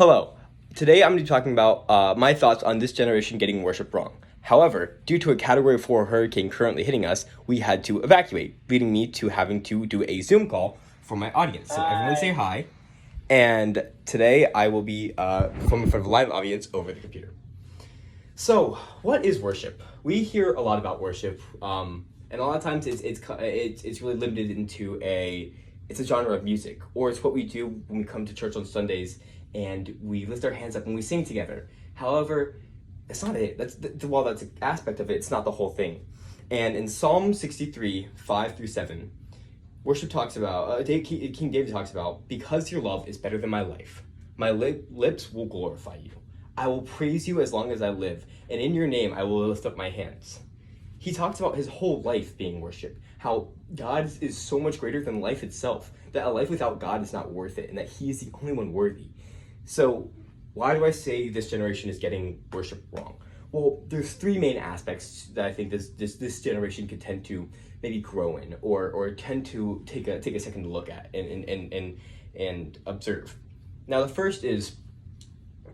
Hello. Today I'm going to be talking about my thoughts on this generation getting worship wrong. However, due to a Category 4 hurricane currently hitting us, we had to evacuate, leading me to having to do a Zoom call for my audience. So everyone say hi. And today I will be performing in front of a live audience over the computer. So, what is worship? We hear a lot about worship, and a lot of times it's really limited into it's a genre of music, or it's what we do when we come to church on Sundays and we lift our hands up and we sing together. However, it's not it. While that's an aspect of it, it's not the whole thing. And in Psalm 63, 5-7, worship talks about, King David talks about, because your love is better than my life, my lips will glorify you. I will praise you as long as I live, and in your name I will lift up my hands. He talks about his whole life being worship, how God is so much greater than life itself, that a life without God is not worth it, and that he is the only one worthy. So why do I say this generation is getting worship wrong? Well, there's three main aspects that I think this generation could tend to maybe grow in, or tend to take a second to look at and observe. Now, the first is,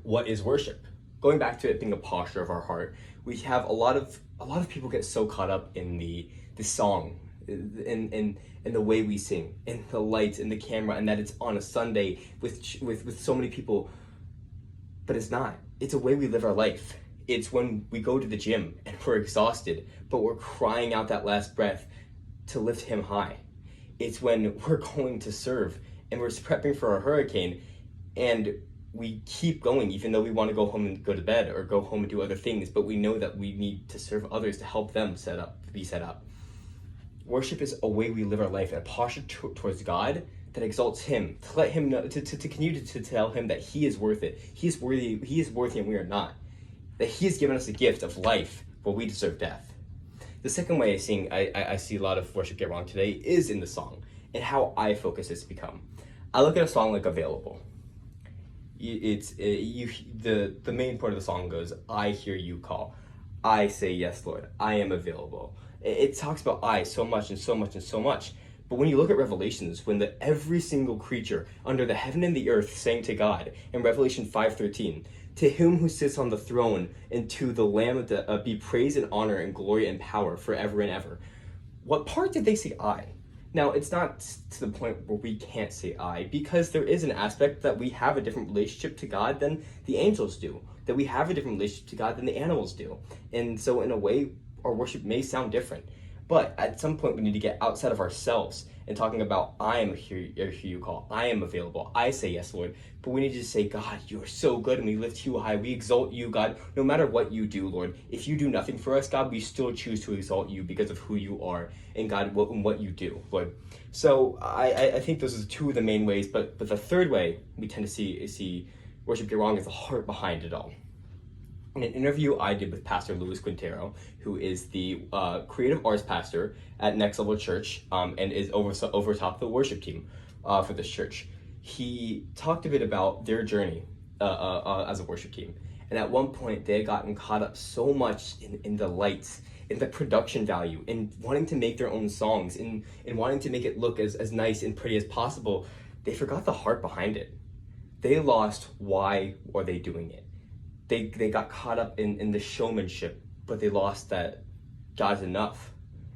what is worship? Going back to it being a posture of our heart, we have a lot of people get so caught up in the song, in the way we sing, in the lights, in the camera, and that it's on a Sunday with so many people. But it's not. It's a way we live our life. It's when we go to the gym and we're exhausted, but we're crying out that last breath to lift him high. It's when we're going to serve and we're prepping for a hurricane and we keep going even though we want to go home and go to bed or go home and do other things, but we know that we need to serve others to help them be set up. Worship is a way we live our life, a posture towards God that exalts him, to let him know, to continue to tell him that he is worth it. He is worthy and we are not. That he has given us a gift of life while we deserve death. The second way I see a lot of worship get wrong today is in the song, and how I focus has become. I look at a song like Available. The main part of the song goes, I hear you call. I say, yes, Lord, I am available. It talks about I so much and so much and so much. But when you look at Revelations, when every single creature under the heaven and the earth sang to God, in Revelation 5:13, to him who sits on the throne and to the Lamb be praise and honor and glory and power forever and ever. What part did they say I? Now, it's not to the point where we can't say I, because there is an aspect that we have a different relationship to God than the angels do, that we have a different relationship to God than the animals do. And so in a way, our worship may sound different. But at some point, we need to get outside of ourselves and talking about, I am here you call, I am available, I say yes, Lord. But we need to say, God, you are so good, and we lift you high. We exalt you, God, no matter what you do, Lord. If you do nothing for us, God, we still choose to exalt you because of who you are and God, what you do, Lord. So I think those are two of the main ways. But the third way we tend to see worship get wrong is the heart behind it all. In an interview I did with Pastor Luis Quintero, who is the creative arts pastor at Next Level Church, and is over top the worship team for this church, he talked a bit about their journey as a worship team. And at one point, they had gotten caught up so much in the lights, in the production value, in wanting to make their own songs, in wanting to make it look as nice and pretty as possible, they forgot the heart behind it. They lost why are they doing it. They got caught up in the showmanship, but they lost that God's enough.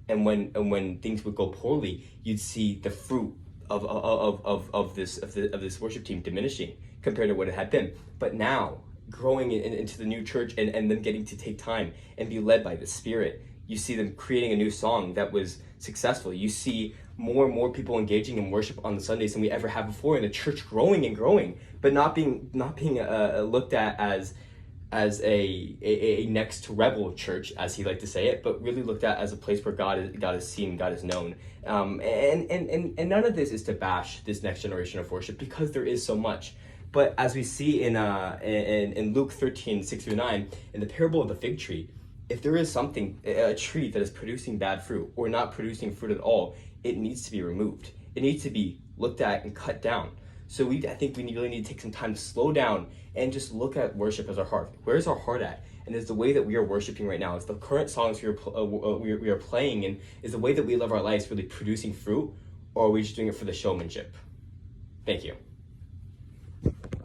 And when things would go poorly, you'd see the fruit of this worship team diminishing compared to what it had been. But now, growing into the new church and them getting to take time and be led by the Spirit, you see them creating a new song that was successful. You see more and more people engaging in worship on the Sundays than we ever have before, and the church growing and growing, but not being looked at as a next rebel church, as he liked to say it, but really looked at as a place where God is seen, God is known. And none of this is to bash this next generation of worship, because there is so much. But as we see in Luke 13:6-9, in the parable of the fig tree, if there is a tree that is producing bad fruit or not producing fruit at all, it needs to be removed. It needs to be looked at and cut down. So I think we really need to take some time to slow down and just look at worship as our heart. Where's our heart at? And is the way that we are worshiping right now, is the current songs we are playing, and is the way that we live our lives really producing fruit, or are we just doing it for the showmanship? Thank you.